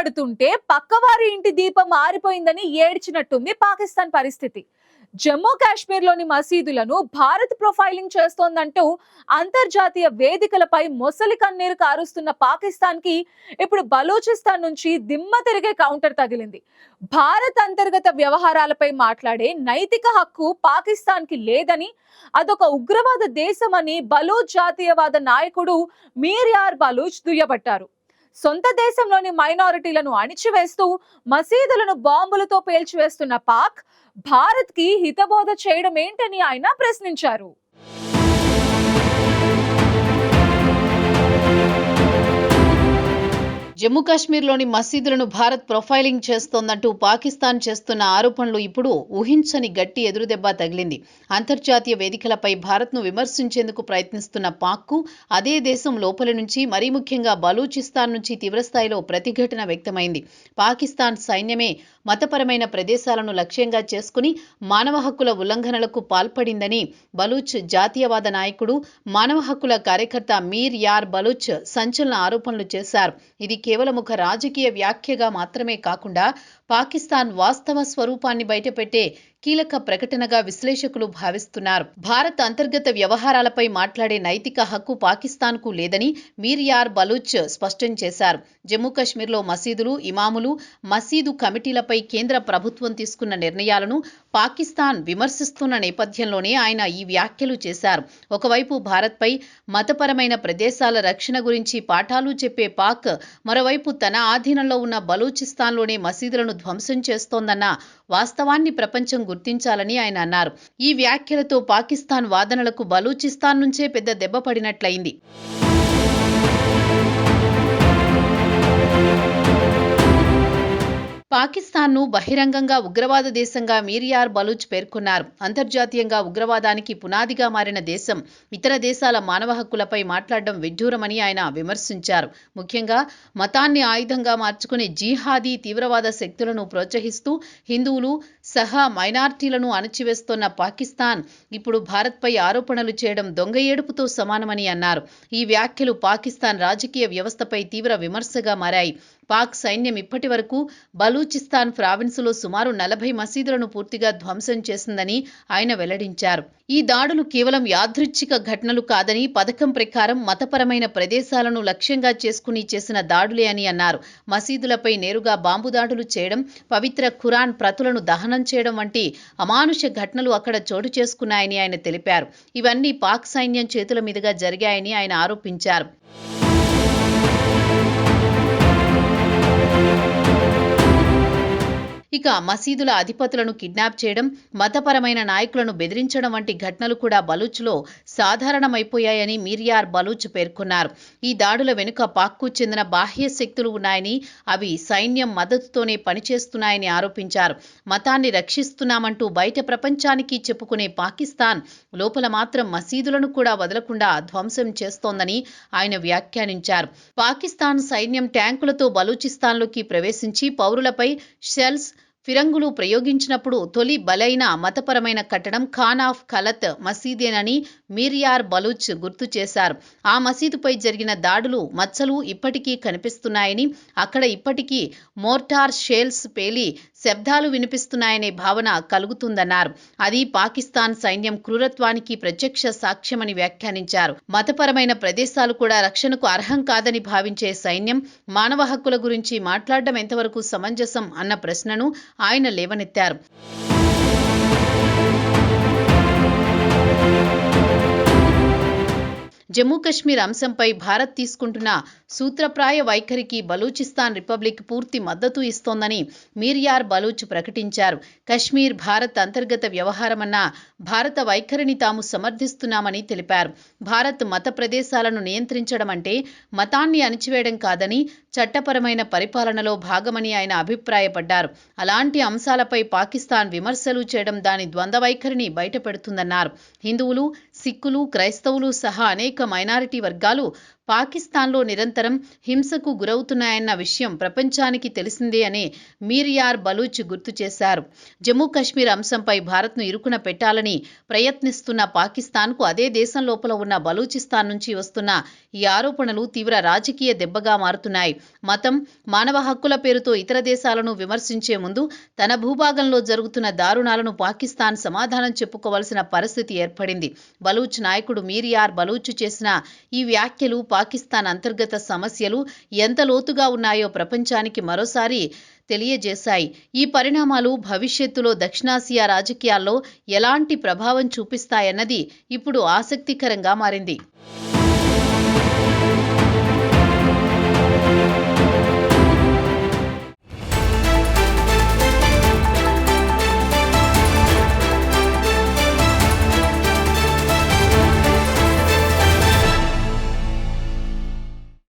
పడుతుంటే పక్కవారి ఇంటి దీపం ఆరిపోయిందని ఏడ్చినట్టుంది పాకిస్తాన్ పరిస్థితి. జమ్మూ కాశ్మీర్లోని మసీదులను భారత్ ప్రొఫైలింగ్ చేస్తోందంటూ అంతర్జాతీయ వేదికలపై మొసలి కన్నీరు కారుస్తున్న పాకిస్తాన్ కి ఇప్పుడు బలూచిస్తాన్ నుంచి దిమ్మ తిరిగే కౌంటర్ తగిలింది. భారత్ అంతర్గత వ్యవహారాలపై మాట్లాడే నైతిక హక్కు పాకిస్తాన్ కి లేదని, అదొక ఉగ్రవాద దేశమని బలూచ్ జాతీయవాద నాయకుడు మీర్ యార్ బలూచ్ దుయ్యబట్టారు. సొంత దేశంలోని మైనారిటీలను అణిచివేస్తూ మసీదులను బాంబులతో పేల్చివేస్తున్న పాక్ భారత్ కి హితబోధ చేయడం ఏంటని ఆయన ప్రశ్నించారు. జమ్మూ కాశ్మీర్లోని మసీదులను భారత్ ప్రొఫైలింగ్ చేస్తోందంటూ పాకిస్తాన్ చేస్తున్న ఆరోపణలు ఇప్పుడు ఊహించని గట్టి ఎదురుదెబ్బ తగిలింది. అంతర్జాతీయ వేదికలపై భారత్ను విమర్శించేందుకు ప్రయత్నిస్తున్న పాక్కు అదే దేశం లోపలి నుంచి, మరీ ముఖ్యంగా బలూచిస్తాన్ నుంచి తీవ్రస్థాయిలో ప్రతిఘటన వ్యక్తమైంది. పాకిస్తాన్ సైన్యమే మతపరమైన ప్రదేశాలను లక్ష్యంగా చేసుకుని మానవ హక్కుల ఉల్లంఘనలకు పాల్పడిందని బలూచ్ జాతీయవాద నాయకుడు, మానవ హక్కుల కార్యకర్త మీర్ యార్ బలూచ్ సంచలన ఆరోపణలు చేశారు. ఇది కేవలం ఒక రాజకీయ వ్యాఖ్యగా మాత్రమే కాకుండా పాకిస్తాన్ వాస్తవ స్వరూపాన్ని బయటపెట్టే కీలక ప్రకటనగా విశ్లేషకులు భావిస్తున్నారు. భారత్ అంతర్గత వ్యవహారాలపై మాట్లాడే నైతిక హక్కు పాకిస్తాన్కు లేదని మీర్ యార్ బలూచ్ స్పష్టం చేశారు. జమ్మూ కాశ్మీర్లో మసీదులు, ఇమాములు, మసీదు కమిటీలపై కేంద్ర ప్రభుత్వం తీసుకున్న నిర్ణయాలను పాకిస్తాన్ విమర్శిస్తున్న నేపథ్యంలోనే ఆయన ఈ వ్యాఖ్యలు చేశారు. ఒకవైపు భారత్పై మతపరమైన ప్రదేశాల రక్షణ గురించి పాఠాలు చెప్పే పాక్, మరోవైపు తన ఆధీనంలో ఉన్న బలూచిస్తాన్లోనే మసీదులను ధ్వంసం చేస్తోందన్న వాస్తవాన్ని ప్రపంచం గుర్తించాలని ఆయన అన్నారు. ఈ వ్యాఖ్యలతో పాకిస్తాన్ వాదనలకు బలూచిస్తాన్ నుంచే పెద్ద దెబ్బ పడినట్లయింది. పాకిస్తాన్ను బహిరంగంగా ఉగ్రవాద దేశంగా మీర్ యార్ బలూచ్ పేర్కొన్నారు. అంతర్జాతీయంగా ఉగ్రవాదానికి పునాదిగా మారిన దేశం ఇతర దేశాల మానవ హక్కులపై మాట్లాడడం విడ్డూరమని ఆయన విమర్శించారు. ముఖ్యంగా మతాన్ని ఆయుధంగా మార్చుకునే జిహాదీ తీవ్రవాద శక్తులను ప్రోత్సహిస్తూ హిందువులు సహా మైనార్టీలను అణచివేస్తోన్న పాకిస్తాన్ ఇప్పుడు భారత్పై ఆరోపణలు చేయడం దొంగ ఏడుపుతో సమానమని అన్నారు. ఈ వ్యాఖ్యలు పాకిస్తాన్ రాజకీయ వ్యవస్థపై తీవ్ర విమర్శగా మారాయి. పాక్ సైన్యం ఇప్పటి వరకు బలూచిస్తాన్ ప్రావిన్సులో సుమారు 40 మసీదులను పూర్తిగా ధ్వంసం చేసిందని ఆయన వెల్లడించారు. ఈ దాడులు కేవలం యాదృచ్ఛిక ఘటనలు కాదని, పథకం ప్రకారం మతపరమైన ప్రదేశాలను లక్ష్యంగా చేసుకుని చేసిన దాడులే అని అన్నారు. మసీదులపై నేరుగా బాంబు దాడులు చేయడం, పవిత్ర ఖురాన్ ప్రతులను దహనం చేయడం వంటి అమానుష ఘటనలు అక్కడ చోటు చేసుకున్నాయని ఆయన తెలిపారు. ఇవన్నీ పాక్ సైన్యం చేతుల మీదుగా జరిగాయని ఆయన ఆరోపించారు. ఇక మసీదుల అధిపతులను కిడ్నాప్ చేయడం, మతపరమైన నాయకులను బెదిరించడం వంటి ఘటనలు కూడా బలూచ్లో సాధారణమైపోయాయని మీర్ యార్ బలూచ్ పేర్కొన్నారు. ఈ దాడుల వెనుక పాక్కు చెందిన బాహ్య శక్తులు ఉన్నాయని, అవి సైన్యం మద్దతుతోనే పనిచేస్తున్నాయని ఆరోపించారు. మతాన్ని రక్షిస్తున్నామంటూ బయట ప్రపంచానికి చెప్పుకునే పాకిస్తాన్ లోపల మాత్రం మసీదులను కూడా వదలకుండా ధ్వంసం చేస్తోందని ఆయన వ్యాఖ్యానించారు. పాకిస్తాన్ సైన్యం ట్యాంకులతో బలూచిస్తాన్లోకి ప్రవేశించి పౌరులపై షెల్స్, ఫిరంగులు ప్రయోగించినప్పుడు తొలి బలైన మతపరమైన కట్టడం ఖాన్ ఆఫ్ ఖలత్ మసీదేనని మీర్ యార్ బలూచ్ గుర్తు చేశారు. ఆ మసీదుపై జరిగిన దాడులు మచ్చలు ఇప్పటికీ కనిపిస్తున్నాయని, అక్కడ ఇప్పటికీ మోర్టార్ షెల్స్ పేలి శబ్దాలు వినిపిస్తున్నాయనే భావన కలుగుతుందన్నారు. అది పాకిస్తాన్ సైన్యం క్రూరత్వానికి ప్రత్యక్ష సాక్ష్యమని వ్యాఖ్యానించారు. మతపరమైన ప్రదేశాలు కూడా రక్షణకు అర్హం కాదని భావించే సైన్యం మానవ హక్కుల గురించి మాట్లాడడం ఎంతవరకు సమంజసం అన్న ప్రశ్నను ఆయన లేవనెత్తారు. జమ్మూ కశ్మీర్ అంశంపై భారత్ తీసుకుంటున్న సూత్రప్రాయ వైఖరికి బలూచిస్తాన్ రిపబ్లిక్ పూర్తి మద్దతు ఇస్తోందని మీర్ యార్ బలూచ్ ప్రకటించారు. కశ్మీర్ భారత్ అంతర్గత వ్యవహారమన్న భారత వైఖరిని తాము సమర్థిస్తున్నామని తెలిపారు. భారత్ మత ప్రదేశాలను నియంత్రించడం అంటే మతాన్ని అణిచివేయడం కాదని, చట్టపరమైన పరిపాలనలో భాగమని ఆయన అభిప్రాయపడ్డారు. అలాంటి అంశాలపై పాకిస్తాన్ విమర్శలు చేయడం దాని ద్వంద్వ వైఖరిని బయటపెడుతుందన్నారు. హిందువులు, సిక్కులు, క్రైస్తవులు సహా అనేక మైనారిటీ వర్గాలు పాకిస్తాన్లో నిరంతరం హింసకు గురవుతున్నాయన్న విషయం ప్రపంచానికి తెలిసిందే అని మీర్ యార్ బలూచ్ గుర్తు చేశారు. జమ్మూ కశ్మీర్ అంశంపై భారత్ను ఇరుకున పెట్టాలని ప్రయత్నిస్తున్న పాకిస్తాన్కు అదే దేశం లోపల ఉన్న బలూచిస్తాన్ నుంచి వస్తున్న ఈ ఆరోపణలు తీవ్ర రాజకీయ దెబ్బగా మారుతున్నాయి. మతం, మానవ హక్కుల పేరుతో ఇతర దేశాలను విమర్శించే ముందు తన భూభాగంలో జరుగుతున్న దారుణాలను పాకిస్తాన్ సమాధానం చెప్పుకోవాల్సిన పరిస్థితి ఏర్పడింది. బలూచ్ నాయకుడు మీర్ యార్ బలూచ్ చేసిన ఈ వ్యాఖ్యలు పాకిస్తాన్ అంతర్గత సమస్యలు ఎంత లోతుగా ఉన్నాయో ప్రపంచానికి మరోసారి తెలియజేశాయి. ఈ పరిణామాలు భవిష్యత్తులో దక్షిణాసియా రాజకీయాల్లో ఎలాంటి ప్రభావం చూపిస్తాయన్నది ఇప్పుడు ఆసక్తికరంగా మారింది.